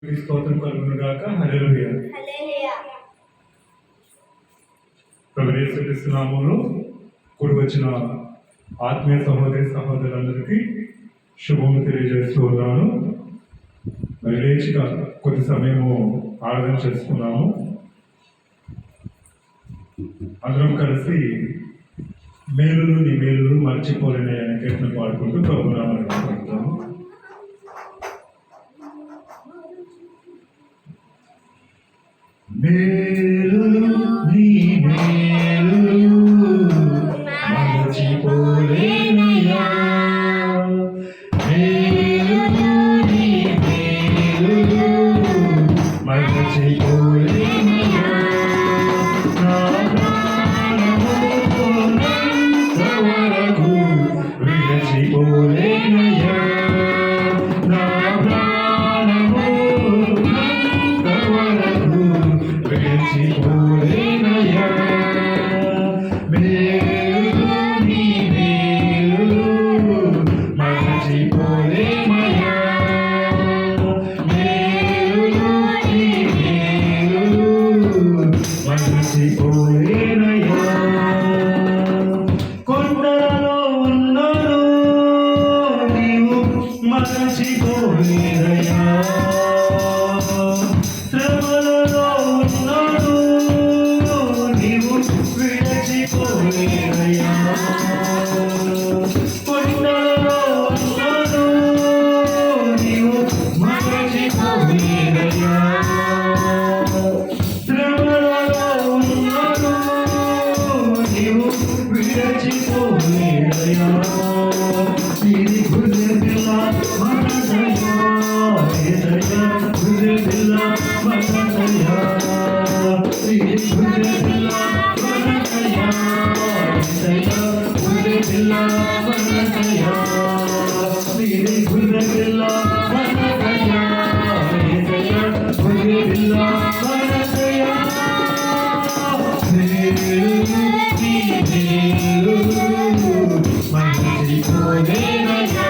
స్తోత్రం కలుగును గాక. హల్లెలూయా. ప్రభువు యేసు క్రీస్తు నామములో కూడి వచ్చిన ఆత్మీయ సహోదరి సహోదరులందరికీ శుభము తెలియజేస్తూ ఉన్నాను. మరి లేచిగా కొద్ది సమయము ఆరాధన చేసుకున్నాము. అందరం కలిసి మేలులు నీ మేలులు మర్చిపోలేని అనే కీర్తన పాడుకుంటూ ప్రభు నామమున పాడుతాము. మేలులు నీ మేలులు మరచిపోలేనయ్యా, మేలులు నీ మేలులు మరచిపోలేనయ్యా, నా ప్రాణము కొన్నంతవరకు విడిచిపోలేనయ్యా, నా ప్రాణము కొన్నంతవరకు విడిచిపోలేనయ్యా, మేలులు నీ మేలులు మరచిపోలేనయ్యా, మేలులు నీ మేలులు మరచిపోలేనయ్యా. కొండలలో ఉన్నను నీవు మరచిపోలేనయ్యా, శ్రమలలో ఉన్నను నీవు విడిచిపోలేనయ్యా, కొండలలో ఉన్నను నీవు మరచిపోలేనయ్యా, శ్రమలలో ఉన్నను నీవు విడిచిపోలేనయ్యా, ఇది గుర్రెపిల్ల మనసయ్యా, ఏదయ్యా గుర్రెపిల్ల మనసయ్యా, ఇది గుర్రెపిల్ల మనసయ్యా, ఏదయ్యా గుర్రెపిల్ల మనసయ్యా, ఇది గుర్రెపిల్ల మనసయ్యా, ఏదయ్యా గుర్రెపిల్ల మనసయ్యా, మేలులు నీ మేలులు మరచిపోలేనయ్యా,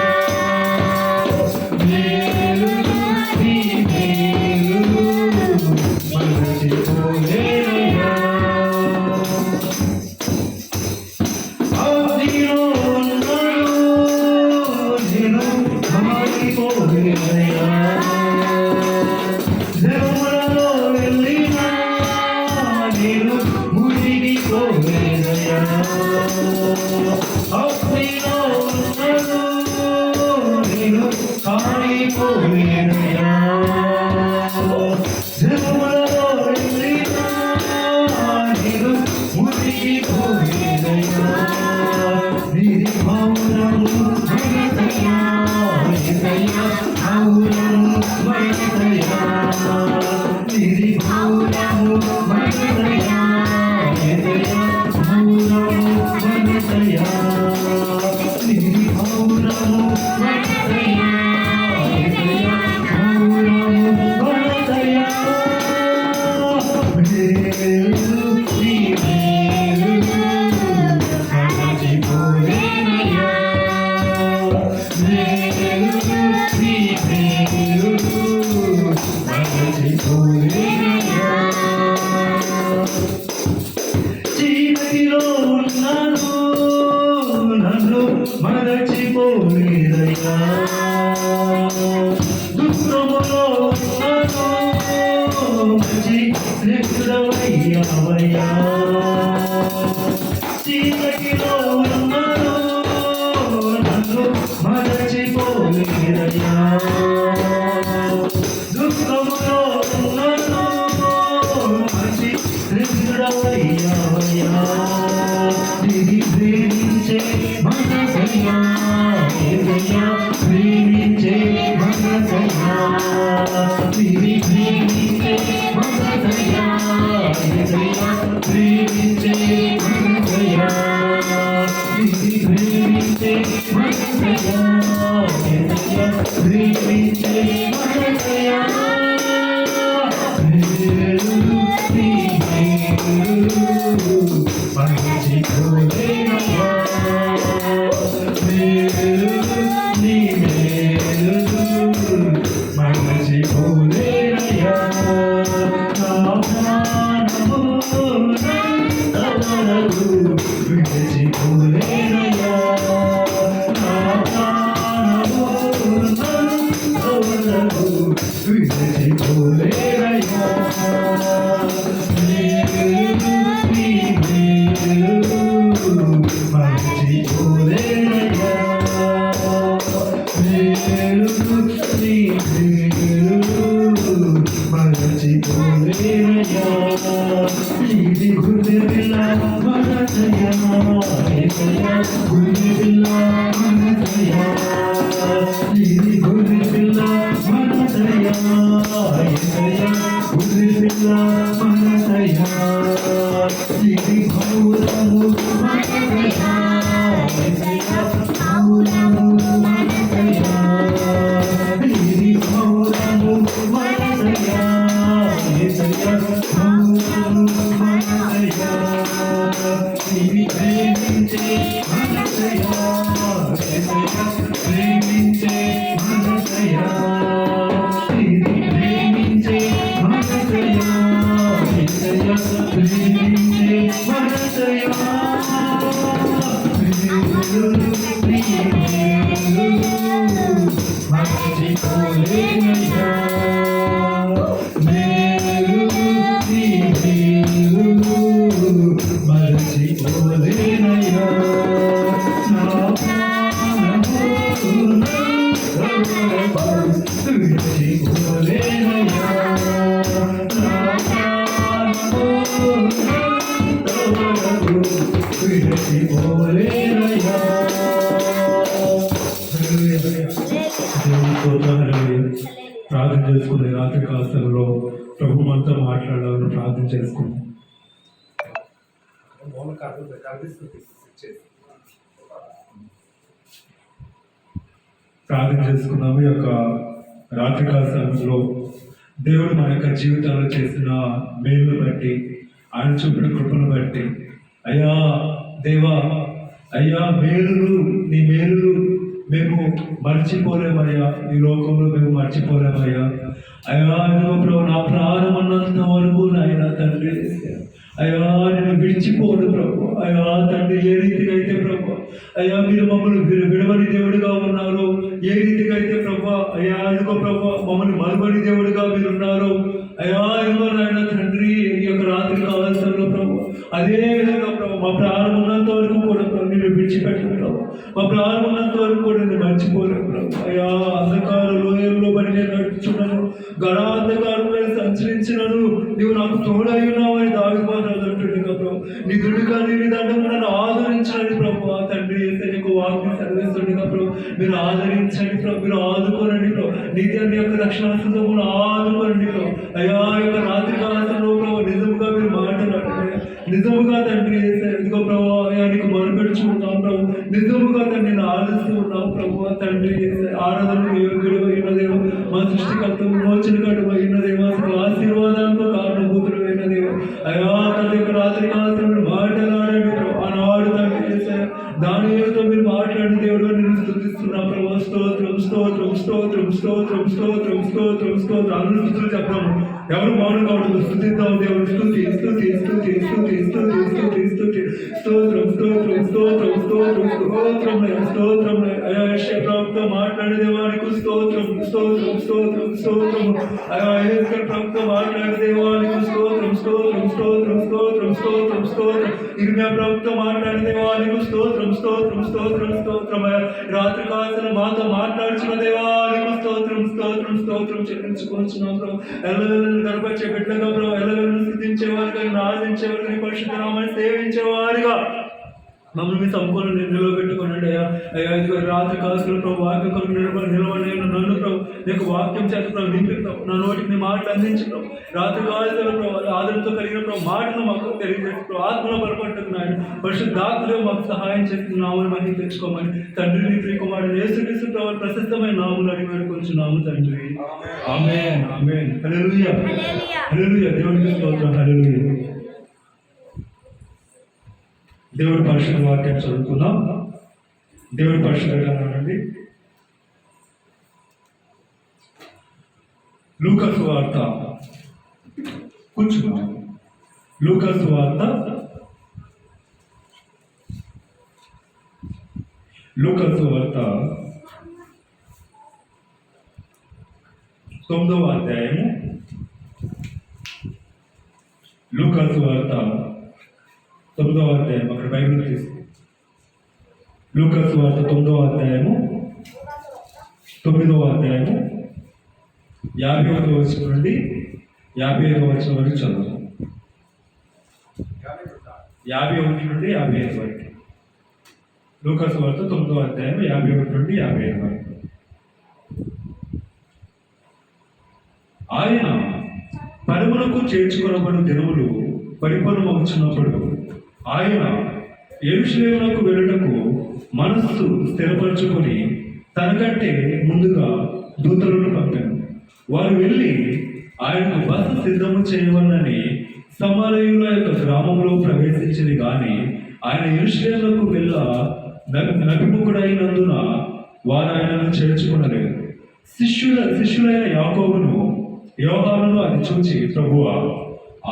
మేలులు నీ మేలులు మరచిపోలేనయ్యా. ఆదిలో ఉన్నను నేను మారిపోలేనయ్యా, జనములలో వెళ్ళినా నేను మునిగిపోలేనయ్యా, అగ్నిలో ఉన్నను నేను కాలిపోలేనయ్యా, జనములలో వెళ్ళినా నేను మునిగిపోలేనయ్యా, నీది మౌనము మనసయ్యా, ఏదయ్యా మౌనము మనసయ్యా, నీది మౌనము మనసయ్యా, ఏదయ్యా మౌనము మనసయ్యా, నీది మౌనము మనసయ్యా, ఏదయ్యా మౌనము మనసయ్యా, మేలులు నీ మేలులు మరచిపోలేనయ్యా, మేలులు నీ మేలులు మరచిపోలేనయ్యా, చీకటిలో ఉన్నాను నన్ను మరచిపోలేనయ్యా, దుఃఖములో ఉన్నాను మంచి స్నేహితుడవయ్యావయ్యా, చీకటిలో ఉన్నాను నన్ను మరచిపోలేనయ్యా, దుఃఖములో ఉన్నాను మంచి స్నేహితుడవయ్యావయ్యా, ఇది ప్రేమించే మనసయ్యా, ఏదయ్యా ప్రేమించే మనసయ్యా, ఇది ప్రేమించే మనసయ్యా, ఏదయ్యా ప్రేమించే మనసయ్యా, ఇది ప్రేమించే మనసయ్యా, ఏదయ్యా ప్రేమించే మనసయ్యా, మేలులు నీ మేలులు మరచిపోలేనయ్యా, మేలులు నీ మేలులు మరచిపోలేనయ్యా. విడిచిపోలేనయ్యా. మేలులు నీ మేలులు మరచిపోలేనయ్యా. మేలులు నీ మేలులు మరచిపోలేనయ్యా. ఇది గుర్తిల్ల మనసయ్యా, గుర్తిల్ల మనసయ్యా, ఇది గుర్తిల్ల మనసయ్యా, గుర్తిల్ల మనసయ్యా, ఇది భౌరము మనసయ్యా, భౌరము మనసయ్యా, ఇది భౌరము మనసయ్యా, భౌరము మనసయ్యా, ఇది ప్రేమించే మనసయ్యా, ప్రేమించే మనసయ్యా, ఇది ప్రేమించే మనసయ్యా, ప్రేమించే మనసయ్యా. మరచిపోలేనయ్యా. మేలులు నీ మేలులు మరచిపోలేనయ్యా. నా ప్రాణము విడిచిపోలేనయ్యా. నా ప్రాణము విడిచిపోలేనయ్యా. ప్రార్థన చేసుకునే రాత్రి కాలంలో ప్రభు మనతో మాట్లాడాలని ప్రార్థన చేసుకున్నాం. ప్రార్థన చేసుకున్నాము. ఈ యొక్క రాత్రికాల సమయంలో దేవుడు మన యొక్క జీవితాల్లో చేసిన మేలును బట్టి, ఆయన చూపిన కృపను బట్టి, అయ్యా దేవా, అయ్యా మేలులు నీ మేలులు మేము మర్చిపోలేమయ్యా, ఈ లోకంలో మేము మర్చిపోలేమయ్యా. అయ్యా ప్రభు, నా ప్రాణం అన్నంత వరకు నాయన తండ్రి, అయ్యా నేను విడిచిపోను ప్రభు. అయ్యా తండ్రి, ఏ రీతిగా అయితే ప్రభు అయ్యా మీరు మమ్మల్ని విడవని దేవుడిగా ఉన్నారు, ఏ రీతిగా అయితే ప్రభు అయ్యా ఎందుకో ప్రభు మమ్మల్ని మరువని దేవుడిగా మీరు ఉన్నారు. అయ్యా ఎందుకో నాయన తండ్రి, ఈ యొక్క రాత్రి కావాల్సిన ప్రభు అదే విధంగా ప్రభు మా ప్రాణం ఉన్నంత వరకు కూడా ప్రభు నేను విడిచిపెట్టను ప్రభు. మా ప్రాణం ఉన్నంత వరకు కూడా నేను మర్చిపోలేను ప్రభు. అయ్యా అంధకార లోయల్లో బడి నేను నడుచున్నాను, గడాంధకారంలో సంచరించినను నీవు నాకు తోడై ఉన్నావని దావిపాటు అంటుండగా ప్రభు, నీ దుడిగా నీ దండము నన్ను ఆదరించండి ప్రభు. తండ్రి నీకు వాక్యం చదివిస్తుండగా ప్రభు మీరు ఆదరించండి ప్రభు, మీరు ఆదుకోనండి ప్రభు. నీతి యొక్క రక్షణార్థము ఆదుకోనండి ప్రభు. అయ్యా యొక్క రాత్రి కాలంలో ప్రభు నిజముగా మీరు మాట్లాడండి, నిజముగా తండ్రి ఇదిగో ప్రభు అయ్యా నీకు మొరపెడుచుకుంటాం ప్రభు, నిజముగా తండ్రి నేను ఆలోచిస్తూ ఉన్నాం ప్రభు. తండ్రి ఆరాధనకు యోగ్యుడు అయినదేమో, మా సృష్టికర్త విమోచనకర్త అయినదేమో, అసలు ఆశీర్వాదాలకు కారణభూతుడు అయినదేమో. అయ్యా తండ్రి యొక్క రాత్రి కాలంలో మీరు మాట్లాడాలండి ప్రభు. ఆనాడు తండ్రి దానితో మీరు మాట్లాడిన దేవుడు నేను స్తుతిస్తున్నా ప్రభు. స్తోత్రం స్తోత్రం స్తోత్రం స్తోత్రం స్తోత్రం స్తోత్రం స్తోత్రం అనుస్థుతులు చెప్పాము. ఎవరు మౌనంగా ఉండదు, స్తుతిద్దాం దేవుడు. స్తుతి స్తుతి స్తుతి స్తుతి స్తుతి స్తుతి స్తుతి స్తోత్రం స్తోత్రం స్తోత్రం స్తోత్రం స్తోత్రం స్తోత్రం. అయా ప్రభుత్వ మాట్లాడే దేవానికి స్తోత్రం స్తోత్రం స్తోత్రం స్తోత్రం. అయా ప్రభుత్వ మాట్లాడే దేవానికి స్తోత్రం స్తోత్రం స్తోత్రం స్తోత్రం స్తోత్రం స్తోత్రం. ఇర్మియా ప్రభుత్వ మాట్లాడే దేవానికి స్తోత్రం స్తోత్రం స్తోత్రం స్తోత్రం. రాత్రి కాల్సిన మాతో మాట్లాడుచున్న దేవానికి స్తోత్రం స్తోత్రం స్తోత్రం చెల్లించుకొచ్చున్నాం ప్రభు. ఎల్లవేళ గర్భచ్చే బిడ్డగా ప్రభు, ఎల్లవేళ స్థితించేవారుగా, ఆరాధించేవారుగా, పరిశుద్ధ నామాన్ని సేవించేవారుగా మమ్మల్ని మీ సంపూర్ణ నిలబెట్టుకోనండి అయ్యా. అయ్యా ఇదిగో రాత్రి కాల్సిన ప్రభు వాక్యం కొరకు నిలబడి నన్ను ప్రభు నీకు వాక్యం చేత ప్రభు నింపి ప్రభు, నా నోటికి నీ మాటలు అందించి ప్రభు, రాత్రి కాల్సిన ప్రభు ఆదరణతో కలిగిన ప్రభు మాటలు మాకు తెలియజేసి ప్రభు ఆత్మలో బలపడుతున్నాయని పరిశుద్ధాత్మలో మాకు సహాయం చేస్తున్నామని మహిళ తెచ్చుకోమని తండ్రి నీ ప్రియ కుమారుడు యేసుక్రీస్తు ప్రభు ప్రశస్తమైన నామములు అడిగి వేడుకొంచున్నాము తండ్రి. ఆమేన్ ఆమేన్. హల్లెలూయా హల్లెలూయా. దేవునికి స్తోత్రం. హల్లెలూయా. దేవుడి పరిశుద్ధ వాక్యం చదువుకుందాం. దేవుడి పరిశుద్ధ గ్రంథానండి లూకా సువార్త. కూర్చున్నాం. లూకా సువార్త 9వ 9వ అధ్యాయము, లూకాసు వార్త 9వ అధ్యాయం, అక్కడ బైబిల్ తీసుకో. లూకాసు వార్త 9వ అధ్యాయము 50వ వచనం నుండి 55వ వచనం వరకు చదువు. 51 నుండి 55 వరకు. లూకాసు వార్త 9వ అధ్యాయం 51 నుండి 55 వరకు. ఆయన పరమునకు చేర్చుకొనబడు దినములు పరిపూర్ణమవుతున్నప్పుడు ఆయన యెరూషలేమునకు వెళ్ళుటకు మనస్సు స్థిరపరచుకొని తనకంటే ముందుగా దూతలను పంపాను. వారు వెళ్ళి ఆయనకు బస సిద్ధము చేయవలనని సమరయుల యొక్క గ్రామంలో ప్రవేశించింది. కానీ ఆయన యెరూషలేమునకు వెళ్ళ నభిముఖుడైనందున వారు ఆయనను చేర్చుకొనలేదు. శిష్యులైన యాకోబును యోహానును అది చూచి, ప్రభువా,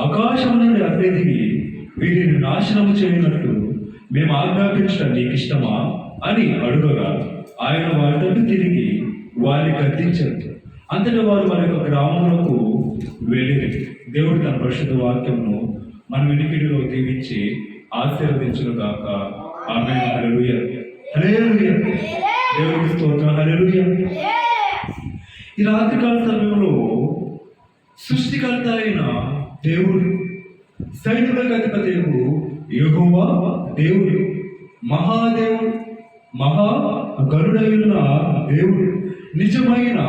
ఆకాశము నుండి అగ్ని దిగి వీటిని నాశనము చేయనట్లు మేము ఆజ్ఞాపించడం నీకు ఇష్టమా అని అడుగగా ఆయన వారి తట్టు తిరిగి వారిని గద్దించారు. అంతటా వారు వారి యొక్క గ్రామములకు వెళ్ళి దేవుడు తన పరిశుద్ధ వాక్యమును మన వినికిడిలో దీవించి ఆశీర్వదించునుగాక. ఆమేన్. హల్లెలూయా, హల్లెలూయా. దేవునికి స్తోత్రం. హల్లెలూయా. ఈ రాత్రికాల సమయంలో సృష్టికర్త అయిన దేవుడు, సైన్యులకు అధిపతి యెహోవా దేవుడు, మహాదేవుడు, మహా గరుడైన దేవుడు, నిజమైన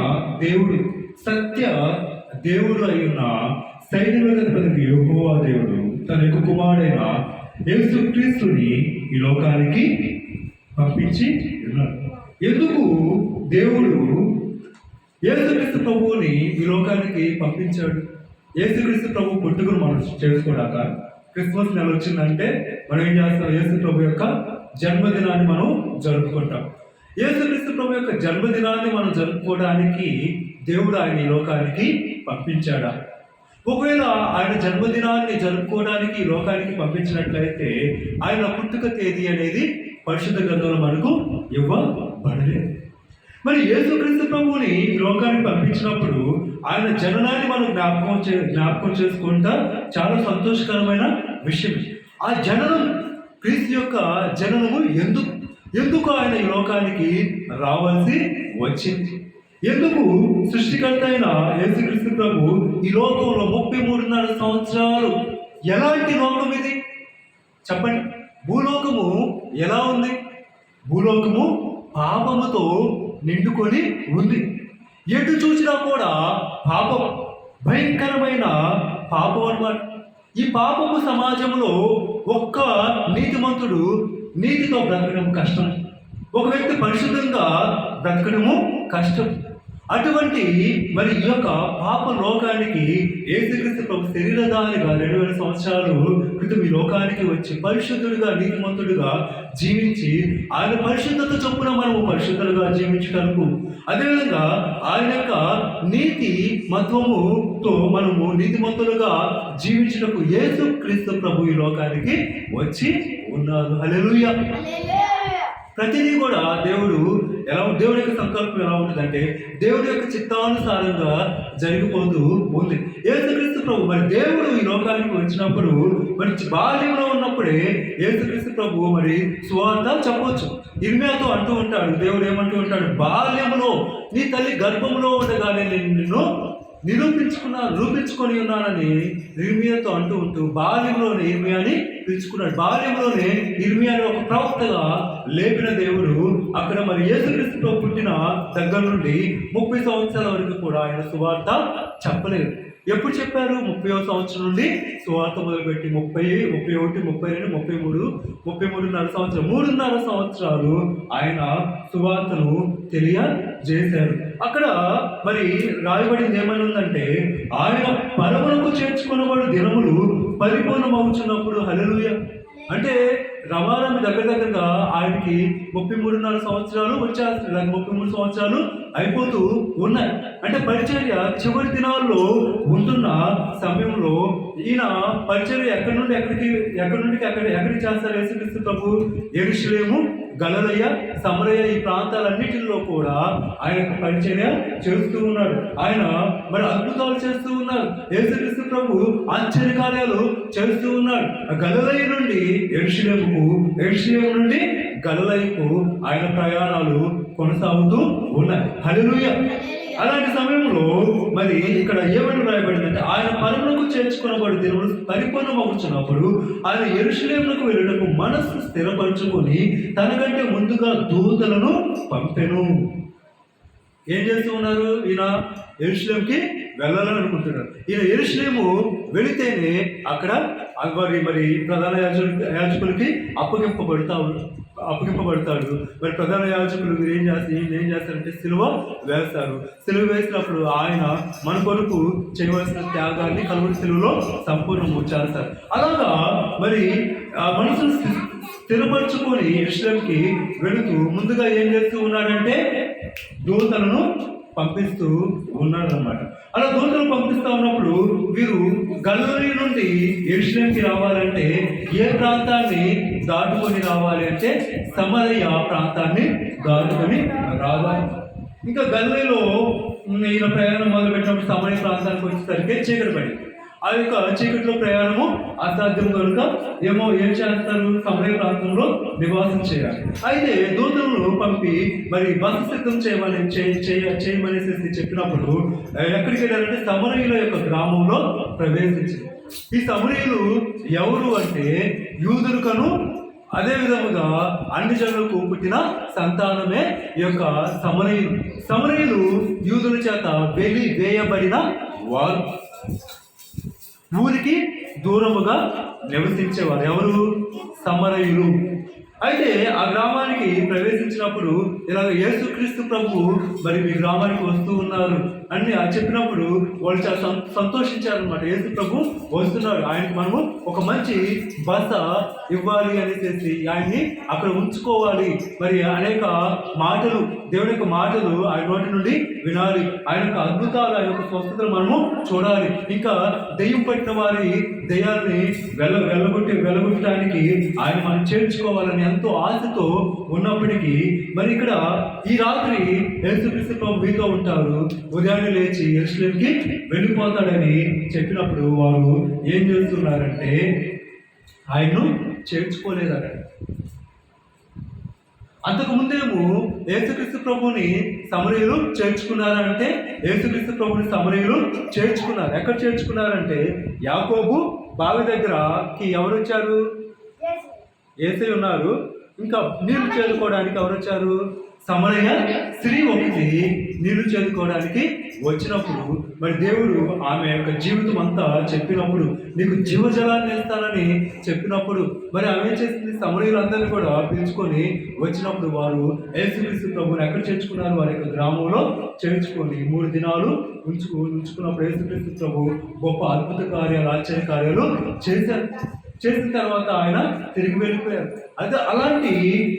దేవుడు, సత్య దేవుడు అయిన సైన్యులకు అధిపతి యెహోవా దేవుడు తన యొక్క కుమారుడైన యేసుక్రీస్తుని ఈ లోకానికి పంపించి ఉన్నాడు. ఎందుకు దేవుడు యేసుక్రీస్తు ప్రభువుని ఈ లోకానికి పంపించాడు? యేసుక్రీస్తు ప్రభు పుట్టుకను మనం చేసుకోడాక క్రిస్మస్ నెల వచ్చిందంటే మనం ఏం చేస్తాం? యేసు ప్రభు యొక్క జన్మదినాన్ని మనం జరుపుకుంటాం. యేసుక్రీస్తు ప్రభు యొక్క జన్మదినాన్ని మనం జరుపుకోవడానికి దేవుడు ఆయన ఈ లోకానికి పంపించాడా? ఒకవేళ ఆయన జన్మదినాన్ని జరుపుకోవడానికి ఈ లోకానికి పంపించినట్లయితే ఆయన పుట్టుక తేదీ అనేది పరిశుద్ధ గ్రంథంలో మనకు ఇవ్వబడలేదు. మరి యేసుక్రీస్తు ప్రభువుని ఈ లోకానికి పంపించినప్పుడు ఆయన జననాన్ని మనం జ్ఞాపకం చేసుకుంటా చాలా సంతోషకరమైన విషయం. ఆ జననం, క్రీస్తు యొక్క జననము ఎందుకు ఆయన ఈ లోకానికి రావాల్సి వచ్చింది? ఎందుకు సృష్టికర్త అయిన యేసుక్రీస్తు ప్రభు ఈ లోకంలో 33.5 సంవత్సరాలు? ఎలాంటి లోకం ఇది చెప్పండి? భూలోకము ఎలా ఉంది? భూలోకము పాపముతో నిండుకొని ఉంది. ఎటు చూసినా కూడా పాపం, భయంకరమైన పాపం అన్నమాట. ఈ పాపపు సమాజంలో ఒక్క నీతిమంతుడు నీతితో బ్రతకడం కష్టం, ఒక వ్యక్తి పరిశుద్ధంగా బ్రతకడము కష్టం. అటువంటి మరి ఈ యొక్క పాప లోకానికి యేసుక్రీస్తు ప్రభు శరీరధారిగా 2000 సంవత్సరాలు క్రితం ఈ లోకానికి వచ్చి పరిశుద్ధుడిగా, నీతిమంతుడిగా జీవించి ఆయన పరిశుద్ధత చొప్పున మనము పరిశుద్ధులుగా జీవించటకు, అదేవిధంగా ఆయన యొక్క నీతి మత్వముతో మనము నీతిమంతులుగా జీవించటకు యేసుక్రీస్తు ప్రభు ఈ లోకానికి వచ్చి ఉన్నారు. హల్లెలూయా. ప్రతిదీ కూడా దేవుడి యొక్క సంకల్పం ఎలా ఉంటుందంటే దేవుడి యొక్క చిత్తానుసారంగా జరిగిపోతూ ఉంది. యేసుక్రీస్తు ప్రభు మరి దేవుడు ఈ లోకానికి వచ్చినప్పుడు మరి బాల్యంలో ఉన్నప్పుడే యేసుక్రీస్తు ప్రభు మరి సువార్త చెప్పవచ్చు. ఇర్మియాతో అంటూ ఉంటాడు, దేవుడు ఏమంటూ ఉంటాడు? బాల్యంలో నీ తల్లి గర్భంలో ఉండగానే నేను నిన్ను రూపించుకొని ఉన్నానని ఇర్మియాతో అంటూ ఉంటూ బాల్యంలోనే ఇర్మియాని పిలుచుకున్నాడు. బాల్యంలోనే ఇర్మియాని ఒక ప్రవక్తగా లేపిన దేవుడు అక్కడ మరి యేసుక్రీస్తుతో పుట్టిన దగ్గర నుండి 30 సంవత్సరాల వరకు కూడా ఆయన సువార్త చెప్పలేదు. ఎప్పుడు చెప్పారు? 30వ సంవత్సరం నుండి సువార్త మొదలుపెట్టి 30, 31, 32, 33, 33.5 సంవత్సరాలు, 3.5 సంవత్సరాలు ఆయన సువార్తను తెలియజేశారు. అక్కడ మరి రాయబడింది ఏమని ఉందంటే ఆయన పరమునకు చేర్చుకున్నవాడు దినములు పరిపూర్ణమవుతున్నప్పుడు. హల్లెలూయా. అంటే రమారమి దగ్గరగా ఆయనకి 33.5 సంవత్సరాలు వచ్చేస్తున్నాయి, 33 సంవత్సరాలు అయిపోతూ ఉన్నాయి. అంటే పరిచర్య చివరి దినాల్లో ఉంటున్న సమయంలో ఈయన పరిచర్య ఎక్కడి నుండి ఎక్కడికి చేస్తారు? యేసుక్రీస్తు ప్రభు యెరూషలేము గలిలయ, సమరయ ఈ ప్రాంతాలన్నిటిలో కూడా ఆయనకు పరిచర్య చేస్తూ ఉన్నాడు. ఆయన మరి అద్భుతాలు చేస్తూ ఉన్నారు. యేసుక్రీస్తు ప్రభు ఆశ్చర్యకార్యాలు చేస్తూ ఉన్నాడు. గలిలయ నుండి యెరూషలేముకు, యెరూషలేము నుండి గలిలయకు ఆయన ప్రయాణాలు కొనసాగుతూ ఉన్నాయి. హల్లెలూయా. అలాంటి సమయంలో మరి ఇక్కడ ఏమని రాయబడిందంటే, ఆయన పరమునకు చేర్చుకున్నవాడు దేవుడు పరిపూర్ణమవుతున్నప్పుడు ఆయన యెరూషలేమునకు వెళ్ళటకు మనస్సు స్థిరపరచుకొని తనకంటే ముందుగా దూతలను పంపెను. ఏం చేస్తూ ఉన్నారు? ఈయన యెరూషలేముకి వెళ్ళాలని అనుకుంటున్నారు. ఈయన యెరూషలేము వెళితేనే అక్కడ మరి ప్రధాన యాజకులకి అప్పగింపబడతాడు. మరి ప్రధాన యాజకులు మీరు ఏం చేస్తారంటే సిలువ వేస్తారు. సిలువ వేసినప్పుడు ఆయన మన కొరకు చేయవలసిన త్యాగాన్ని కలువరి సిలువలో సంపూర్ణము చేస్తారు. అలాగా మరి మనసును స్థిరపరచుకొని యెరూషలేముకి వెళుతూ ముందుగా ఏం చేస్తూ ఉన్నాడంటే దూతలను పంపిస్తూ ఉన్నాడు అన్నమాట. అలా దూతలు పంపిస్తూ ఉన్నప్పుడు వీరు గలిలయ నుండి యెరూషలేముకి రావాలంటే ఏ ప్రాంతాన్ని దాటుకొని రావాలి అంటే సమరయ ప్రాంతాన్ని దాటుకొని రావాలి. ఇంకా గలిలయలో ఈయన ప్రయాణం మొదలుపెట్టినప్పుడు సమరయ ప్రాంతానికి వచ్చేసరికి చీకటి పడింది. ఆ యొక్క చీకటిలో ప్రయాణము అసాధ్యం కనుక ఏం చేస్తారు? సమరయ ప్రాంతంలో నివాసం చేయాలి. అయితే దూతలను పంపి మరి బస సిద్ధం చేయమనేసి చెప్పినప్పుడు ఎక్కడికి వెళ్ళారంటే సమరయుల యొక్క గ్రామంలో ప్రవేశించింది. ఈ సమరయులు ఎవరు అంటే యూదులకను అదే విధముగా అన్ని జనులకు పుట్టిన సంతానమే ఈ యొక్క సమరయులు. సమరయులు యూదుల చేత వేయబడిన వారు, ఊరికి దూరముగా నివసించేవారు. ఎవరు? సమరయులు. అయితే ఆ గ్రామానికి ప్రవేశించినప్పుడు ఇలాగ యేసుక్రీస్తు ప్రభు మరి మీ గ్రామానికి వస్తూ ఉన్నారు అని చెప్పినప్పుడు వాళ్ళు చాలా సంతోషించారనమాట. యేసు ప్రభు వస్తున్నారు, ఆయనకి మనము ఒక మంచి బస ఇవ్వాలి అనేసి ఆయన్ని అక్కడ ఉంచుకోవాలి. మరి అనేక మాటలు, దేవుని యొక్క మాటలు ఆయన నోటి నుండి వినాలి, ఆయన యొక్క అద్భుతాలు, ఆయన యొక్క స్వస్థతలు మనము చూడాలి. ఇంకా దెయ్యం పట్టిన వారి దెయ్యాన్ని వెళ్ళగొట్టడానికి ఆయన మనం చేర్చుకోవాలని ఎంతో ఆశతో ఉన్నప్పటికీ మరి ఇక్కడ ఈ రాత్రి యేసుక్రీస్తు ప్రభు మీతో ఉంటారు, ఉదయాన్నే లేచి యెరూషలేముకి వెళ్ళిపోతాడని చెప్పినప్పుడు వారు ఏం చేస్తున్నారంటే ఆయన్ను చేర్చుకోలేదట. అంతకుముందేమో యేసుక్రీస్తు ప్రభుని సమరయులు చేర్చుకున్నారంటే యేసుక్రీస్తు ప్రభుని సమరయులు చేర్చుకున్నారు. ఎక్కడ చేర్చుకున్నారంటే యాకోబు బావి దగ్గరకి ఎవరు వచ్చారు? యేసే ఉన్నారు. ఇంకా నీళ్లు చేరుకోవడానికి ఎవరు వచ్చారు? సమరయ స్త్రీ ఒకటి నీళ్లు చేరుకోవడానికి వచ్చినప్పుడు మరి దేవుడు ఆమె యొక్క జీవితం అంతా చెప్పినప్పుడు, నీకు జీవజలాన్ని ఇస్తానని చెప్పినప్పుడు మరి ఆమె ఏం చేసింది? సమరయులందరినీ కూడా పిలుచుకొని వచ్చినప్పుడు వారు యేసుక్రీస్తు ప్రభుని ఎక్కడ చేర్చుకున్నారు? వారి యొక్క గ్రామంలో చేర్చుకొని 3 దినాలు ఉంచుకున్నప్పుడు యేసుక్రీస్తు ప్రభు గొప్ప అద్భుత కార్యాలు, ఆశ్చర్య కార్యాలు చేసిన తర్వాత ఆయన తిరిగి వెళ్ళిపోయారు. అయితే అలాంటి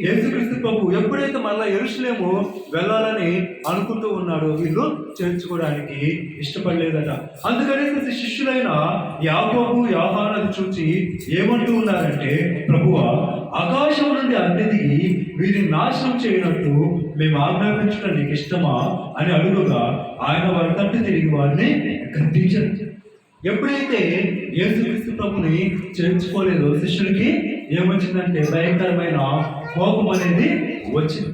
యేసుక్రీస్తు ప్రభు ఎప్పుడైతే మళ్ళా యెరూషలేము వెళ్ళాలని అనుకుంటూ ఉన్నాడో వీళ్ళు చేర్చుకోవడానికి ఇష్టపడలేదట. అందుకని శిష్యులైన యాకోబు, యోహానును చూసి ఏమంటూ ఉన్నారంటే, ప్రభువా, ఆకాశం నుండి అగ్ని దిగి వీరిని నాశనం చేయనట్టు మేము ఆజ్ఞాపించడం నీకు ఇష్టమా అని అడుగుగా ఆయన వారి తట్టు తిరిగి వారిని గద్దించారు. ఎప్పుడైతే యేసుక్రీస్తు ప్రభుని చేర్చుకోలేదో శిష్యులకి ఏమొచ్చిందంటే భయంకరమైన కోపం అనేది వచ్చింది.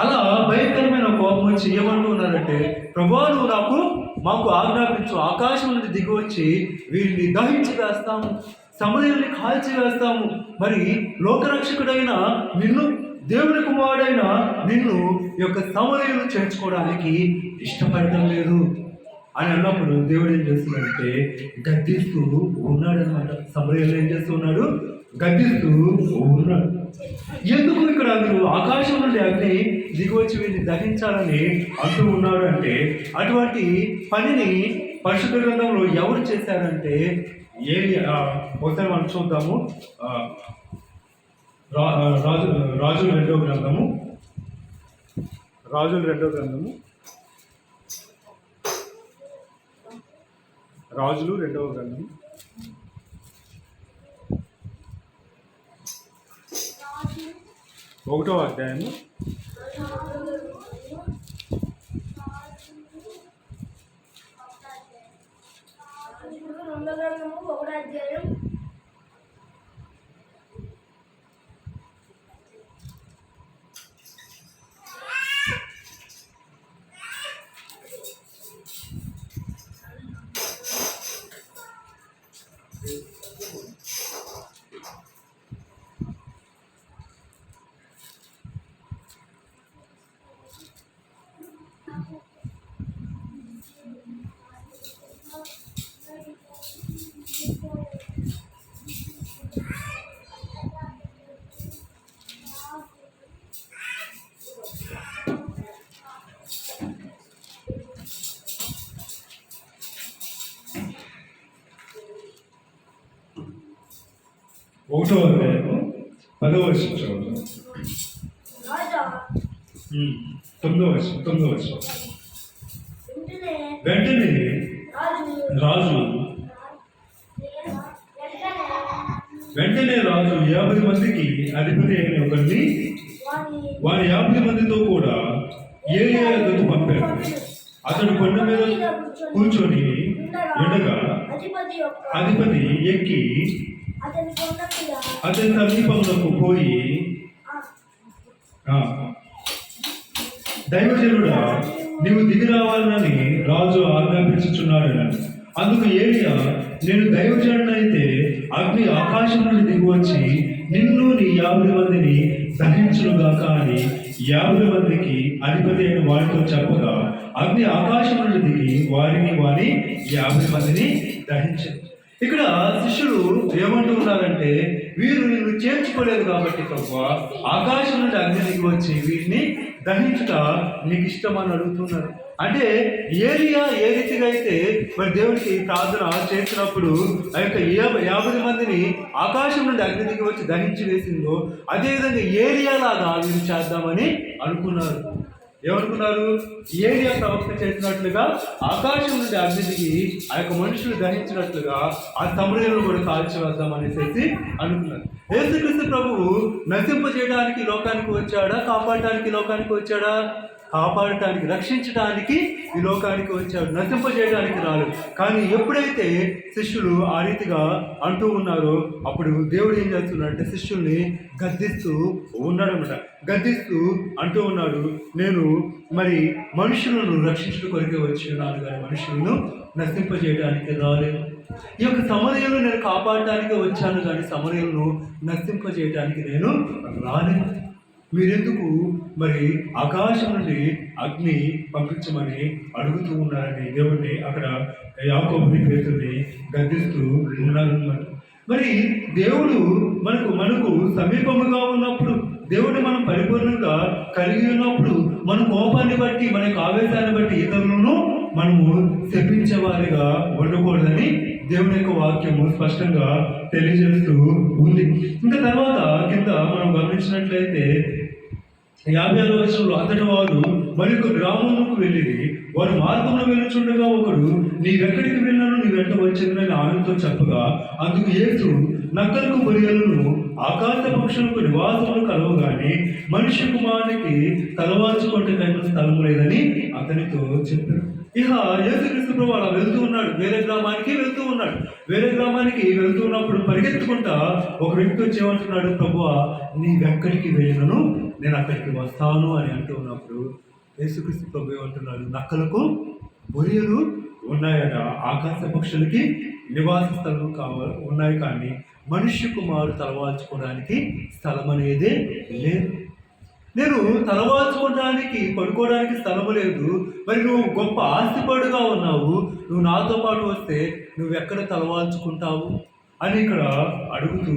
అలా భయంకరమైన కోపం వచ్చి ఏమంటున్నారంటే, ప్రభువా, నువ్వు మాకు ఆజ్ఞాపించు, ఆకాశం నుండి దిగి వచ్చి వీరిని దహించి వేస్తాము, సమరయుల్ని కాల్చి వేస్తాము. మరి లోకరక్షకుడైన నిన్ను, దేవుని కుమారుడైన నిన్ను యొక్క సమరయులు చేర్చుకోవడానికి ఇష్టపడటం లేదు అని అన్నప్పుడు దేవుడు ఏం చేస్తున్నాడంటే గద్దిస్తూ ఉన్నాడనమాట. సమరయులు ఏం చేస్తూ ఉన్నాడు? గద్దిస్తూ ఉన్నాడు. ఎందుకు ఇక్కడ మీరు ఆకాశం నుండి అగ్ని దిగివచ్చి వీరిని దహించాలని అంటూ ఉన్నాడు అంటే, అటువంటి పనిని పరిశుద్ధ గ్రంథంలో ఎవరు చేశారంటే ఒకసారి మనం చూద్దాము. రాజుల రెండవ గ్రంథము రాజుల రెండవ గ్రంథము 1వ అధ్యాయము 1వ అధ్యాయము 10వ వచనం చదువుతాం. 9వ వచనం. వెంటనే రాజు 50 మందికి అధిపతి అయిన ఒకరిని వారి 50 మందితో కూడా ఏలియా యొద్దకు పంపాడు. అతడు కొండ మీద కూర్చొని ఉండగా అధిపతి ఎక్కి అతని సమీపంలోకి పోయి, దైవజనుడా, నీవు దిగి రావాలని రాజు ఆజ్ఞాపించుచున్నాడు. అందుకు ఏలియా, నేను దైవజనుడైతే అగ్ని ఆకాశం నుండి దిగి వచ్చి నిన్ను నీ 50 మందిని దహించునుగాక అని 50 మందికి అధిపతి అయిన వారితో చెప్పగా, అగ్ని ఆకాశం నుండి దిగి వారి 50 మందిని దహించు. ఇక్కడ శిష్యులు ఏమంటూ ఉన్నారంటే, వీరు నిన్ను చేర్చుకోలేదు కాబట్టి ప్రభువా, ఆకాశం నుండి అగ్ని దిగి వచ్చి వీరిని దహించుట నీకు ఇష్టమని అడుగుతున్నారు. అంటే ఏలియా ఏ రీతిగా అయితే మరి దేవుడికి ప్రార్థన చేసినప్పుడు ఆ యొక్క 50 మందిని ఆకాశం నుండి అగ్ని దిగి వచ్చి దహించి వేసిందో, అదేవిధంగా ఏలియా లాగా వీరు చేద్దామని అనుకున్నారు. ఏమనుకున్నారు? ఏలియా ప్రవక్త చేసినట్లుగా ఆకాశం నుండి అగ్ని దిగి ఆ యొక్క మనుషులు దహించినట్లుగా ఆ సమరయులను కూడా కాల్చివేద్దాం అనేసి అనుకున్నారు. యేసుక్రీస్తు ప్రభువు నశింపజేయడానికి లోకానికి వచ్చాడా, కాపాడటానికి లోకానికి వచ్చాడా? కాపాడటానికి, రక్షించడానికి ఈ లోకానికి వచ్చాడు, నశింపజేయడానికి రాలేదు. కానీ ఎప్పుడైతే శిష్యులు ఆ రీతిగా అంటూ ఉన్నారో అప్పుడు దేవుడు ఏం చేస్తున్నాడంటే శిష్యుల్ని గద్దిస్తూ ఉన్నాడనమాట. గద్దిస్తూ అంటూ ఉన్నాడు, నేను మరి మనుషులను రక్షించడం కొరికే వచ్చి ఉన్నాను కానీ మనుషులను నశింపజేయడానికి రాలేదు. ఈ యొక్క సమరయులను నేను కాపాడటానికి వచ్చాను కానీ సమరయులను నశింపజేయడానికి నేను రాలేదు. మీరెందుకు మరి ఆకాశం నుండి అగ్ని పంపించమని అడుగుతూ ఉన్నారని దేవుడిని అక్కడ యాకోబుని పేతుని గద్దిస్తూ ఉన్నారన్నమాట. మరి దేవుడు మనకు సమీపముగా ఉన్నప్పుడు, దేవుడిని మనం పరిపూర్ణంగా కలిగి ఉన్నప్పుడు మన కోపాన్ని బట్టి, మన యొక్క ఆవేశాన్ని బట్టి ఇతరులను మనము శపించేవారిగా ఉండకూడదని దేవుని యొక్క వాక్యము స్పష్టంగా తెలియజేస్తూ ఉంది. ఇంకా తర్వాత కింద మనం గమనించినట్లయితే 56వ వచనంలో, అంతటి వారు మరొక గ్రామంలోకి వెళ్ళి వారు మార్గంలో వెళ్ళుచుండగా ఒకడు, నీవెక్కడికి వెళ్ళాను, నీ వెంట వచ్చిందని ఆమెతో చెప్పగా, అందుకు యేసు, నక్కలకు బొరియలను ఆకాశ పక్షులకు నివాసములు కలవగానే మనిషి కుమారునికి తలవాల్చుకుంటే స్థలం లేదని అతనితో చెప్పారు. ఇక యేసుక్రీస్తు ప్రభు అలా వెళ్తూ ఉన్నాడు, వేరే గ్రామానికి వెళ్తూ ఉన్నప్పుడు పరిగెత్తుకుంటా ఒక వ్యక్తి వచ్చి ఏమంటున్నాడు, ప్రభువా, నీవెక్కడికి వెళ్ళినను నేను అక్కడికి వస్తాను అని అంటూ ఉన్నప్పుడు యేసుక్రీస్తు ప్రభు ఏమంటున్నాడు, నక్కలకు బొరియలు ఉన్నాయట, ఆకాశ పక్షులకి నివాస స్థలం ఉన్నాయి, కానీ మనుష్య కుమారుడు తలవాల్చుకోవడానికి స్థలం అనేదే లేదు. నేను తలవాల్చుకోవడానికి, పడుకోవడానికి స్థలము లేదు. మరి నువ్వు గొప్ప ఆస్తిపడుగా ఉన్నావు, నువ్వు నాతో పాటు వస్తే నువ్వెక్కడ తలవాల్చుకుంటావు అని ఇక్కడ అడుగుతూ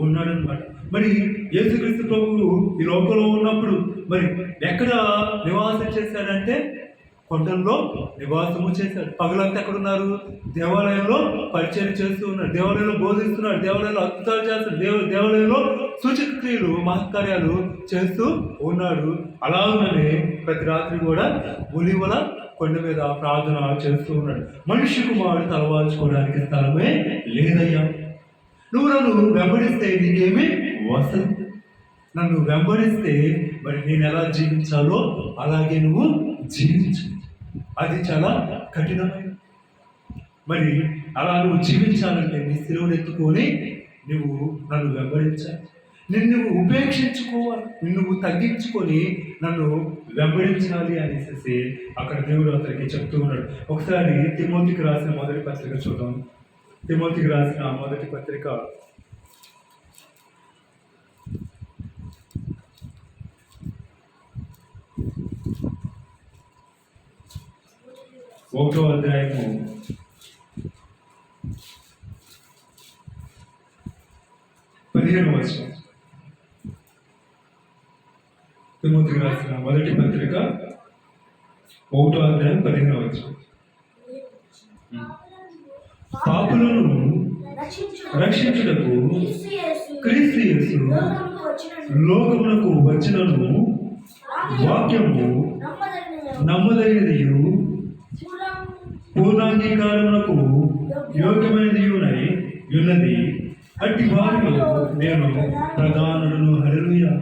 ఉన్నాడనమాట. మరి యేసుక్రీస్తు ప్రభువు ఈ లోకంలో ఉన్నప్పుడు మరి ఎక్కడ నివాసం చేశాడంటే కొండల్లో నివాసము చేశాడు. పగలంతా ఎక్కడున్నారు? దేవాలయంలో పరిచయం చేస్తూ ఉన్నాడు, దేవాలయంలో బోధిస్తున్నాడు, దేవాలయంలో అద్భుతాలు చేస్తాడు, దేవాలయంలో సూచక క్రియలు, మహత్కార్యాలు చేస్తూ ఉన్నాడు. అలాగనే ప్రతి రాత్రి కూడా ఒలీవల కొండ మీద ప్రార్థన చేస్తూ ఉన్నాడు. మనిషి కుమారుడు తలవాల్చుకోవడానికి స్థలమే లేదయ్యా, నువ్వు నన్ను వెంబడిస్తే నీకేమీ వస్తుంది. నన్ను వెంబడిస్తే మరి నేను ఎలా జీవించాలో అలాగే నువ్వు జీవించు. అది చాలా కఠినమైన. మరి అలా నువ్వు జీవించాలంటే నీ శిలువను ఎత్తుకొని నువ్వు నన్ను వెంబడించాలి. నిన్ను ఉపేక్షించుకోవాలి, నిన్ను తగ్గించుకొని నన్ను వెంబడించాలి అనేసి అక్కడ దేవుడు అతనికి చెప్తూ ఉన్నాడు. ఒకసారి తిమోతికి రాసిన మొదటి పత్రిక చూద్దాం. తిమోతికి రాసిన మొదటి పత్రిక 1వ అధ్యాయము 15వ వచనం. తిమోతికి రాసిన మొదటి పత్రిక 1వ అధ్యాయం 15వ వచనం. పాపులను రక్షించుటకు క్రీస్తు యేసు లోకమునకు వచ్చినను వాక్యము నమ్మదగినదియు పూర్ణాంగీకారమునకు యోగ్యమైనదియునై ఉన్నది. అట్టి వారిలో నేను ప్రధానులను. హల్లెలూయా.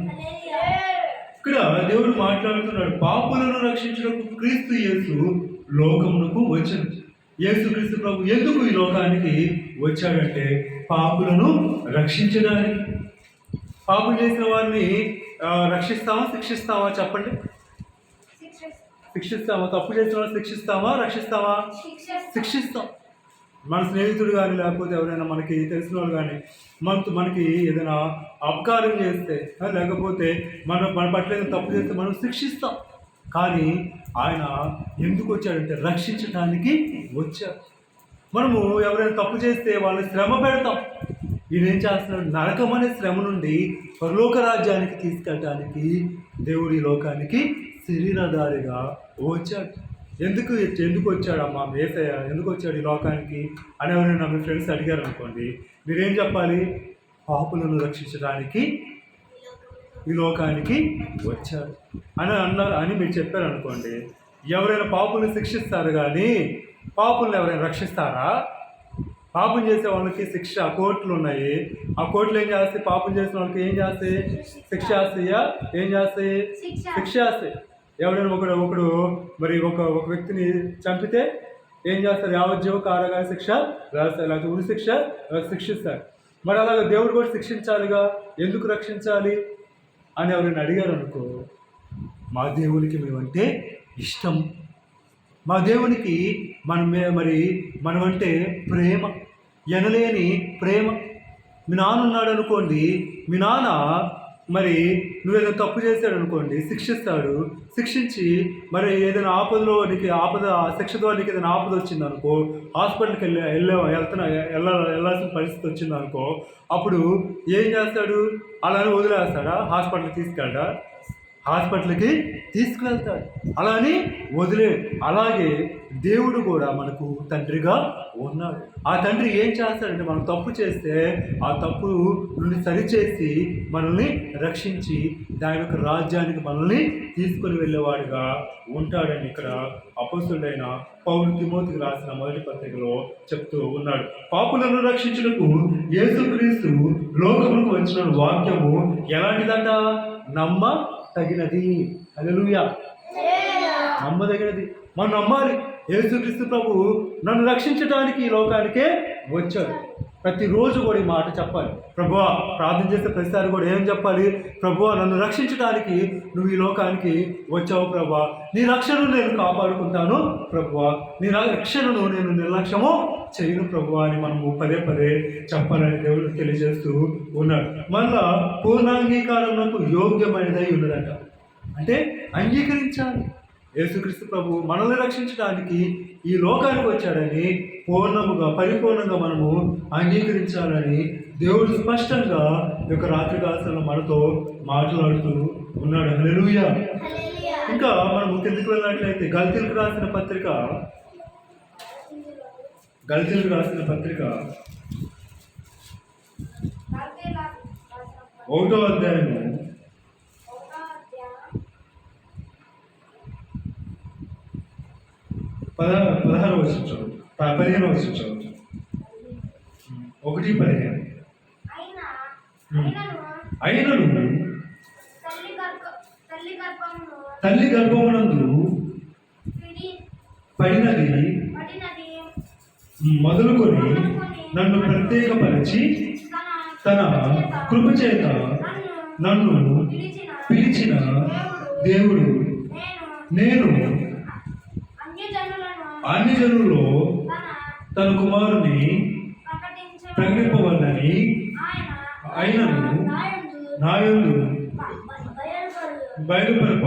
ఇక్కడ దేవుడు మాట్లాడుతున్నాడు. పాపులను రక్షించడానికి క్రీస్తు యేసు లోకమునకు వచ్చాడు. యేసుక్రీస్తు ప్రభు ఎందుకు ఈ లోకానికి వచ్చాడంటే పాపులను రక్షించడానికి. పాపం చేసిన వారిని రక్షిస్తామా శిక్షిస్తామా చెప్పండి? శిక్షిస్తామా? తప్పు చేసిన వాళ్ళు శిక్షిస్తామా రక్షిస్తామా? శిక్షిస్తాం. మన స్నేహితుడు కానీ లేకపోతే ఎవరైనా మనకి తెలిసిన వాళ్ళు కానీ మనకి ఏదైనా అపకారం చేస్తే లేకపోతే మన పట్ల ఏదైనా తప్పు చేస్తే మనం శిక్షిస్తాం. కానీ ఆయన ఎందుకు వచ్చాడంటే రక్షించడానికి వచ్చాడు. మనము ఎవరైనా తప్పు చేస్తే వాళ్ళని శ్రమ పెడతాం. ఈయన ఏం చేస్తున్నాడు? నరకం అనే శ్రమ నుండి పరలోక రాజ్యానికి తీసుకెళ్ళడానికి దేవుడి లోకానికి శరీరధారిగా వచ్చాడు. ఎందుకు వచ్చాడమ్మా యేసయ్య ఎందుకు వచ్చాడు ఈ లోకానికి అని ఎవరైనా మీ ఫ్రెండ్స్ అడిగారు అనుకోండి, మీరేం చెప్పాలి? పాపులను రక్షించడానికి ఈ లోకానికి వచ్చాడు అని మీరు చెప్పారు అనుకోండి. ఎవరైనా పాపులను శిక్షిస్తారు కానీ పాపులను ఎవరైనా రక్షిస్తారా? పాపం చేసే వాళ్ళకి శిక్ష కోర్టులు ఉన్నాయి. ఆ కోర్టులు ఏం చేస్తాయి? పాపం చేసిన వాళ్ళకి ఏం చేస్తాయి? శిక్ష వేస్తాయా? ఏం చేస్తాయి? శిక్ష వేస్తాయి. ఎవరైనా ఒకడు మరి ఒక వ్యక్తిని చంపితే ఏం చేస్తారు? యావజ్జీవ కారాగార శిక్ష వేస్తారు, లేకపోతే ఉరి శిక్ష శిక్షిస్తారు. మరి అలాగే దేవుడు కూడా శిక్షించాలిగా. ఎందుకు రక్షించాలి అని ఎవరైనా అడిగారు అనుకో, మా దేవునికి మేమంటే ఇష్టం, మా దేవునికి మనమంటే ప్రేమ, ఎనలేని ప్రేమ. మీ నాన్న ఉన్నాడు అనుకోండి, మీ నాన్న మరి నువ్వేదైనా తప్పు చేశాడు అనుకోండి శిక్షిస్తాడు. శిక్షించి మరి ఏదైనా ఆపద శిక్ష ద్వారా నీకు ఏదైనా ఆపద వచ్చింది అనుకో, హాస్పిటల్కి వెళ్ళాల్సిన పరిస్థితి వచ్చింది అనుకో, అప్పుడు ఏం చేస్తాడు? అలానే వదిలేస్తాడా? హాస్పిటల్కి తీసుకెళ్ళడా? హాస్పిటల్కి తీసుకువెళ్తాడు. అలానే వదిలేడు. అలాగే దేవుడు కూడా మనకు తండ్రిగా ఉన్నాడు. ఆ తండ్రి ఏం చేస్తాడంటే మనం తప్పు చేస్తే ఆ తప్పు నుండి సరిచేసి మనల్ని రక్షించి దాని యొక్క రాజ్యానికి మనల్ని తీసుకొని వెళ్ళేవాడిగా ఉంటాడని ఇక్కడ అపొస్తలుడైన పౌలు తిమోతికి రాసిన మొదటి పత్రికలో చెప్తూ ఉన్నాడు. పాపులను రక్షించుటకు యేసుక్రీస్తు లోకమునకు వచ్చిన వాక్యము ఎలాంటిదంట? నమ్మదగినది. హల్లెలూయా. నమ్మదగినది. మనం నమ్మాలి. యేసుక్రీస్తు ప్రభు నన్ను రక్షించడానికి ఈ లోకానికే వచ్చాడు. ప్రతిరోజు కూడా ఈ మాట చెప్పాలి. ప్రభువా, ప్రార్థన చేసే ప్రతిసారి కూడా ఏం చెప్పాలి? ప్రభువా, నన్ను రక్షించడానికి నువ్వు ఈ లోకానికి వచ్చావు ప్రభువా, నీ రక్షణను నేను కాపాడుకుంటాను ప్రభువా, నీ రక్షణను నేను నిర్లక్ష్యము చేయను ప్రభువా అని మనము పదే చెప్పాలని దేవుడు తెలియజేస్తూ ఉన్నాడు. మళ్ళా పూర్ణాంగీకారంకు యోగ్యమైనదై ఉన్నదంట. అంటే అంగీకరించాలి. యేసుక్రీస్తు ప్రభు మనల్ని రక్షించడానికి ఈ లోకానికి వచ్చాడని పరిపూర్ణంగా మనము అంగీకరించాలని దేవుడు స్పష్టంగా ఈ యొక్క రాత్రి కాలంలో మనతో మాట్లాడుతూ ఉన్నాడు. హల్లెలూయా. ఇంకా మనము కిందకి వెళ్ళినట్లయితే గల్తీలకు రాసిన పత్రిక 1వ అధ్యాయము 15వ వచనం చదువు. 15వ వచనం చదువు. 1:15. అయినను తల్లి గర్భమునందు పడినది మొదలుకొని నన్ను ప్రత్యేకపరిచి తన కృపచేత నన్ను పిలిచిన దేవుడు నేను అన్ని జనుల్లో తన కుమారుని ప్రకటింపవల్లని ఆయనను నాయందు బయలుపరప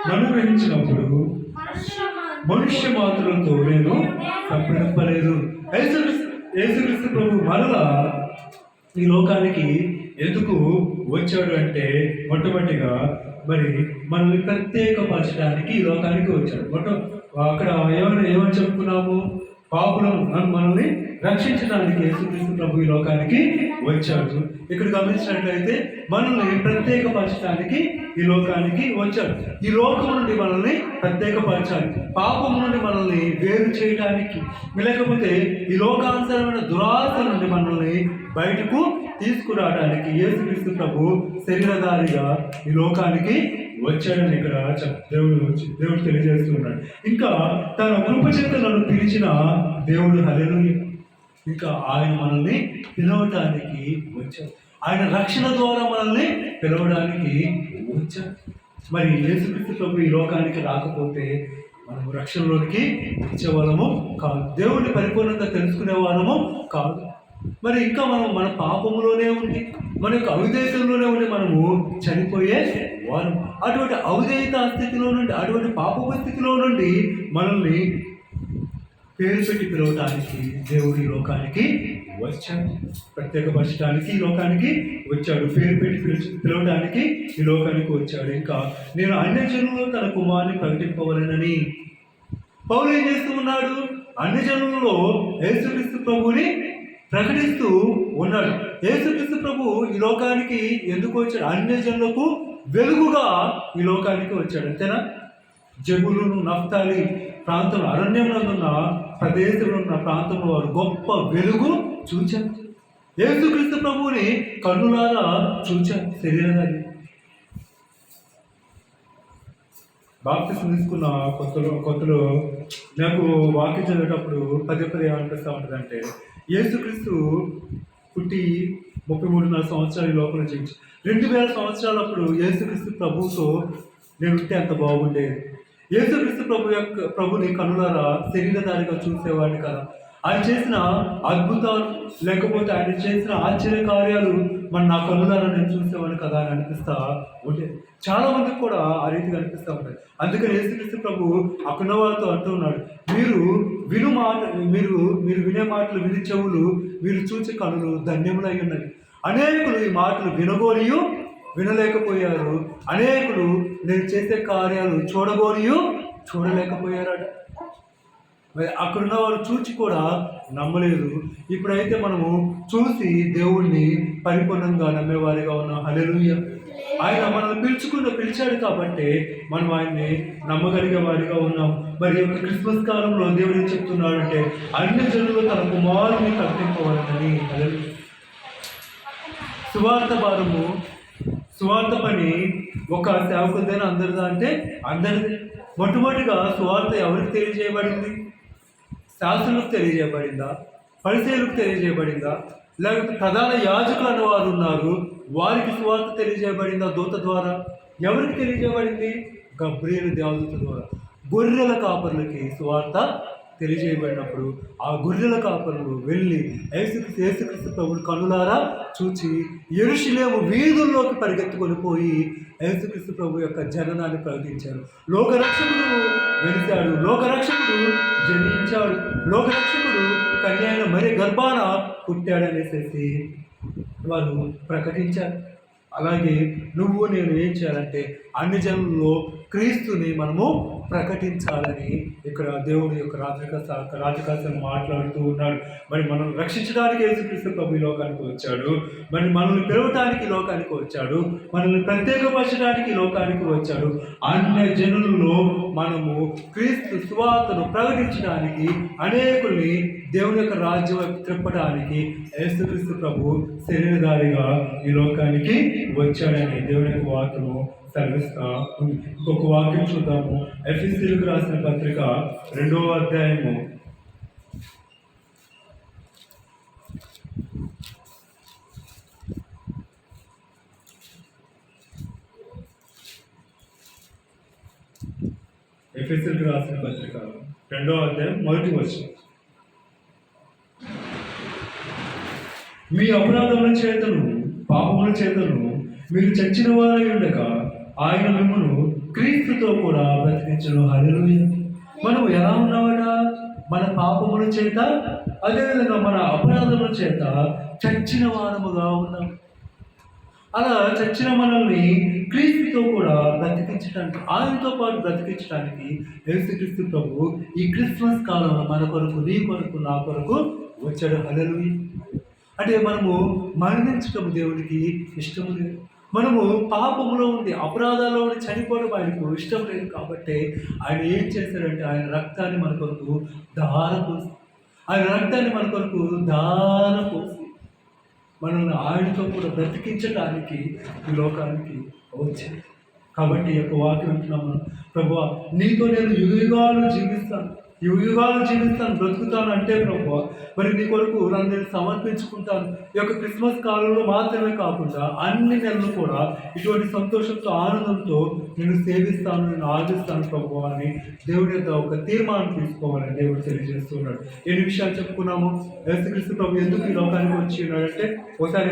నన్ను గ్రహించినప్పుడు మనుష్య మాత్రులతో నేను తప్పింపలేదు. యేసుక్రీస్తు ప్రభు మరలా ఈ లోకానికి ఎందుకు వచ్చాడు అంటే మొట్టమొదటిగా మరి మనల్ని ప్రత్యేకపరచడానికి ఈ లోకానికి వచ్చాడు. అక్కడ ఏమని చెప్పుకున్నాము? పాపులను మనల్ని రక్షించడానికి యేసుక్రీస్తు ప్రభు ఈ లోకానికి వచ్చాడు. ఇక్కడ గమనించినట్లయితే మనల్ని ప్రత్యేకపరచడానికి ఈ లోకానికి వచ్చాడు. ఈ లోకం నుండి మనల్ని ప్రత్యేకపరచాలి, పాపం నుండి మనల్ని వేరు చేయడానికి, లేకపోతే ఈ లోకానుసరమైన దురాశ నుండి మనల్ని బయటకు తీసుకురావడానికి యేసుక్రీస్తు ప్రభు శరీరధారిగా ఈ లోకానికి వచ్చాడని ఇక్కడ దేవుడు తెలియజేస్తున్నాడు. ఇంకా తన కృపచేత నన్ను పిలిచిన దేవుడు హల్లెలూయా. ఇంకా ఆయన మనల్ని పిలవడానికి వచ్చాడు, ఆయన రక్షణ ద్వారా మనల్ని పిలవడానికి వచ్చాడు. మరి యేసుక్రీస్తు ప్రభు ఈ లోకానికి రాకపోతే మనము రక్షణలోనికి వచ్చేవాళ్ళము కాదు, దేవుడిని పరిపూర్ణంగా తెలుసుకునే వాళ్ళము కాదు. మరి ఇంకా మన పాపములోనే ఉండి, మన యొక్క అవిధేయతలోనే ఉండి మనము చనిపోయే వారు. అటువంటి అవిధేయత స్థితిలో నుండి, అటువంటి పాపపు స్థితిలో నుండి మనల్ని పేరు పెట్టి పిలవడానికి దేవుడు ఈ లోకానికి వచ్చాడు, ప్రత్యేకపరచడానికి ఈ లోకానికి వచ్చాడు, పేరు పెట్టి పిలవడానికి ఈ లోకానికి వచ్చాడు. ఇంకా నేను అన్య జనులలో తన కుమారుని ప్రకటింపవలెనని పౌలు ఏం చేస్తూ ఉన్నాడు? అన్య జనులలో యేసుక్రీస్తు ప్రభుని ప్రకటిస్తూ ఉన్నాడు. యేసుక్రీస్తు ప్రభు ఈ లోకానికి ఎందుకు వచ్చాడు? అన్య జనులకు వెలుగుగా ఈ లోకానికి వచ్చాడు, అంతేనా? జబులును నఫ్తాలి ప్రాంతంలో, అరణ్యంలో ఉన్న ప్రదేశంలో ఉన్న ప్రాంతంలో వారు గొప్ప వెలుగు చూచారు. యేసుక్రీస్తు ప్రభువుని కన్నులారా చూచారు శరీరధారి. బాప్తిసం తీసుకున్న కొత్తలో నాకు వాక్యం చదివేటప్పుడు పదే ఏమనిపిస్తూ ఉంటుంది అంటే, యేసుక్రీస్తు పుట్టి 33.5 సంవత్సరాలు ఈ లోపల జీవించి 2000 సంవత్సరాలప్పుడు యేసుక్రీస్తు ప్రభువుతో నేను ఉంటే అంత బాగుండేది. యేసుక్రీస్తు ప్రభుని కనులారా శరీరధారిగా చూసేవాడిని కదా. ఆయన చేసిన అద్భుతాలు, లేకపోతే ఆయన చేసిన ఆశ్చర్య కార్యాలు నా కనులారా నేను చూసేవాడిని కదా అని అనిపిస్తా ఉండేది. చాలా మందికి కూడా ఆ రీతిగా అనిపిస్తూ ఉంటుంది. అందుకని యేసుక్రీస్తు ప్రభు అక్కడ వాళ్ళతో అంటూ ఉన్నాడు, మీరు వినే మాటలు విని చెవులు, మీరు చూసే కనులు ధన్యములై ఉన్నవి. అనేకులు ఈ మాటలు వినగోరియు వినలేకపోయారు, అనేకులు నేను చేసే కార్యాలు చూడగోరియు చూడలేకపోయారట. మరి అక్కడున్న వారు చూచి కూడా నమ్మలేదు. ఇప్పుడైతే మనము చూసి దేవుణ్ణి పరిపూర్ణంగా నమ్మేవారిగా ఉన్నాం. హల్లెలూయా. ఆయన మనల్ని పిలిచాడు కాబట్టి మనం ఆయన్ని నమ్మగలిగే వారిగా ఉన్నాం. మరి యొక్క క్రిస్మస్ కాలంలో దేవుడు ఏం చెప్తున్నాడు అంటే, అన్ని జనులు తన కుమారుని ప్రకటింపవాలని. సువార్త భారము, సువార్త పని ఒక సేవకుడిదైనా అందరిదా అంటే అందరిది. మొట్టమొదటిగా సువార్త ఎవరికి తెలియజేయబడింది? శాస్త్రులకు తెలియజేయబడిందా? పరిసయ్యులకు తెలియజేయబడిందా? లేకపోతే ప్రధాన యాజకులు అనే వారు ఉన్నారు, వారికి సువార్త తెలియజేయబడిందా దూత ద్వారా? ఎవరికి తెలియజేయబడింది? గబ్రియేలు దేవదూత ద్వారా. గొర్రెల కాపర్లకి సువార్త తెలియజేయబడినప్పుడు ఆ గొర్రెల కాపరులు వెళ్ళి యేసుక్రీస్తు ప్రభుని కనులారా చూచి యెరూషలేము వీధుల్లోకి పరిగెత్తుకొని పోయి యేసుక్రీస్తు ప్రభు యొక్క జననాన్ని ప్రకటించారు. లోకరక్షకుడు వెలిశాడు, లోకరక్షకుడు జన్మించాడు, లోకరక్షకుడు కన్యైన మరి గర్భాన పుట్టాడనేసి వారు ప్రకటించారు. అలాగే నువ్వు నేను ఏం చేయాలంటే అన్ని జనుల్లో క్రీస్తుని మనము ప్రకటించాలని ఇక్కడ దేవుడి యొక్క రాజకాశం మాట్లాడుతూ ఉన్నాడు. మరి మనం రక్షించడానికి యేసుక్రీస్తు ప్రభు ఈ లోకానికి వచ్చాడు, మరి మనల్ని పిలవటానికి లోకానికి వచ్చాడు, మనల్ని ప్రత్యేకపరచడానికి లోకానికి వచ్చాడు. అన్య జనులలో మనము క్రీస్తు సువార్తను ప్రకటించడానికి అనేకుల్ని దేవుని యొక్క రాజ్యం వైపు త్రిప్పడానికి యేసుక్రీస్తు ప్రభు శరీరధారిగా ఈ లోకానికి వచ్చాడని దేవుని యొక్క వాక్యము సెలవిస్తా ఉంది. ఇంకొక వాక్యం చూద్దాము. ఎఫెసీయులకు రాసిన పత్రిక 2వ అధ్యాయము 2వ అధ్యాయం 1వ వచనం. మీ అపరాధముల చేతను పాపముల చేతను మీరు చచ్చిన వారై ఉండగా ఆయన మిమ్మల్ని క్రీస్తుతో కూడా బ్రతికించను. హల్లెలూయా. మనం ఎలా ఉన్నామట? మన పాపముల చేత, అదేవిధంగా మన అపరాధముల చేత చచ్చిన వారముగా ఉన్నాం. అలా చచ్చిన మనల్ని క్రీస్తుతో కూడా బ్రతికించడానికి, ఆయనతో పాటు బ్రతికించడానికి యేసుక్రీస్తు ప్రభు ఈ క్రిస్మస్ కాలంలో మన కొరకు, నీ కొరకు, నా కొరకు వచ్చాడు. హల్లెలూయా. అంటే మనము మరణించటం దేవునికి ఇష్టం లేదు. మనము పాపములో ఉండి, అపరాధాల్లో ఉండి చనిపోవడం ఆయనకు ఇష్టం లేదు. కాబట్టి ఆయన ఏం చేశాడంటే ఆయన రక్తాన్ని మన కొరకు ధారపోసి, ఆయన రక్తాన్ని మన కొరకు ధారపోసి మనల్ని ఆయనతో కూడా బ్రతికించడానికి ఈ లోకానికి వచ్చింది. కాబట్టి ఈ యొక్క వాక్యం అంటున్నాము, ప్రభువా నీతో నేను యుగాలు జీవిస్తాను, యుగాలు జీవిస్తాను, బ్రతుకుతాను అంటే ప్రభువా మరి నీ కొరకు నన్ను నేను సమర్పించుకుంటాను. ఈ యొక్క క్రిస్మస్ కాలంలో మాత్రమే కాకుండా అన్ని నెలలు కూడా ఇటువంటి సంతోషంతో, ఆనందంతో నేను సేవిస్తాను, నేను ఆదిస్తాను ప్రభువా అని దేవుడి యొక్క ఒక తీర్మానం తీసుకోవాలని దేవుడు తెలియజేస్తున్నాడు. ఎన్ని విషయాలు చెప్పుకున్నాము. యేసుక్రీస్తు ప్రభు ఎందుకు ఈ లోకానికి వచ్చి ఉన్నాడంటే ఒకసారి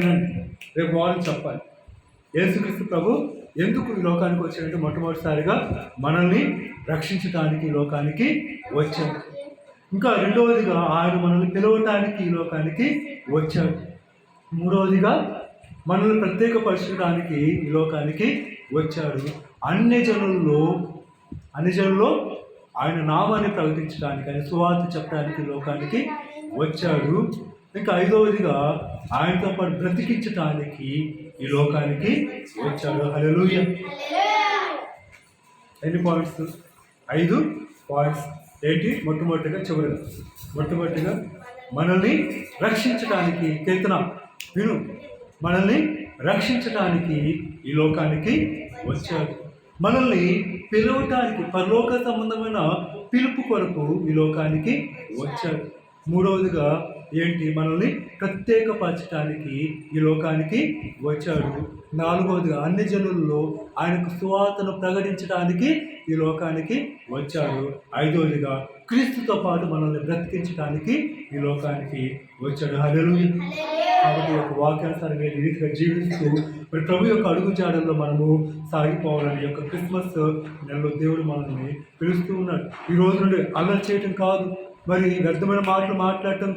రేపు వాళ్ళు చెప్పాలి. యేసుక్రీస్తు ప్రభు ఎందుకు ఈ లోకానికి వచ్చాడంటే మొట్టమొదటిసారిగా మనల్ని రక్షించడానికి ఈ లోకానికి వచ్చాడు. ఇంకా రెండవదిగా ఆయన మనల్ని పిలవటానికి ఈ లోకానికి వచ్చాడు. మూడవదిగా మనల్ని ప్రత్యేకపరచడానికి ఈ లోకానికి వచ్చాడు. అన్ని జనుల్లో ఆయన నామాన్ని ప్రకటించడానికి, ఆయన సువార్త చెప్పడానికి ఈ లోకానికి వచ్చాడు. ఇంకా ఐదవదిగా ఆయనతో పాటు బ్రతికించడానికి ఈ లోకానికి వచ్చాడు. హల్లెలూయా. ఎన్ని పాయింట్స్? 5 పాయింట్స్. ఏంటి? మొట్టమొదటిగా మనల్ని రక్షించడానికి, కీర్తన విను, మనల్ని రక్షించడానికి ఈ లోకానికి వచ్చాడు. మనల్ని పిలవటానికి, పరలోక సంబంధమైన పిలుపు కొరకు ఈ లోకానికి వచ్చాడు. మూడవదిగా ఏంటి? మనల్ని ప్రత్యేకపరచడానికి ఈ లోకానికి వచ్చాడు. నాలుగవదిగా అన్ని జనుల్లో ఆయనకు సువార్తను ప్రకటించడానికి ఈ లోకానికి వచ్చాడు. ఐదవదిగా క్రీస్తుతో పాటు మనల్ని బ్రతికించడానికి ఈ లోకానికి వచ్చాడు. హల్లెలూయా. కాబట్టి ఒక వాక్యానుసారంగా ఈ రీతిగా జీవిస్తూ మరి ప్రభు యొక్క అడుగు జాడల్లో మనము సాగిపోవాలని యొక్క క్రిస్మస్ నెలలో దేవుడు మనల్ని పిలుస్తూ ఉన్నాడు. ఈ రోజు నుండి అల్లరి చేయటం కాదు, మరి వ్యర్థమైన మాటలు మాట్లాడటం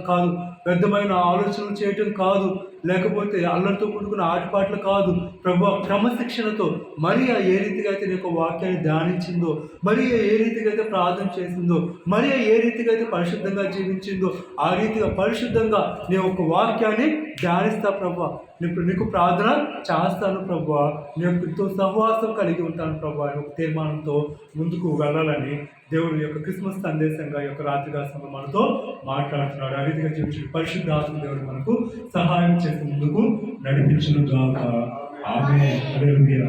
కాదు, వ్యర్థమైన ఆలోచనలు చేయటం కాదు, లేకపోతే అల్లరితో కూడుకున్న ఆటపాటలు కాదు. ప్రభు క్రమశిక్షణతో మరియా ఏ రీతిగా అయితే నీ యొక్క వాక్యాన్ని ధ్యానించిందో, మరియా ఏ రీతిగా అయితే ప్రార్థన చేసిందో, మరియా ఏ రీతిగా అయితే పరిశుద్ధంగా జీవించిందో ఆ రీతిగా పరిశుద్ధంగా నీ యొక్క వాక్యాన్ని ధ్యానిస్తా ప్రభు. నీకు ప్రార్థన చేస్తాను ప్రభు, నీతో సహవాసం కలిగి ఉంటాను ప్రభు అని ఒక తీర్మానంతో ముందుకు వెళ్ళాలని దేవుడు యొక్క క్రిస్మస్ సందేశంగా యొక్క రాత్రికాలంలో మనతో మాట్లాడుతున్నాడు. ఆ రీతిగా జీవించిన పరిశుద్ధ ఆత్మ దేవుడు మనకు సహాయం చేసి ముందుకు నడిపించును గాక. ఆమేన్. హల్లెలూయా.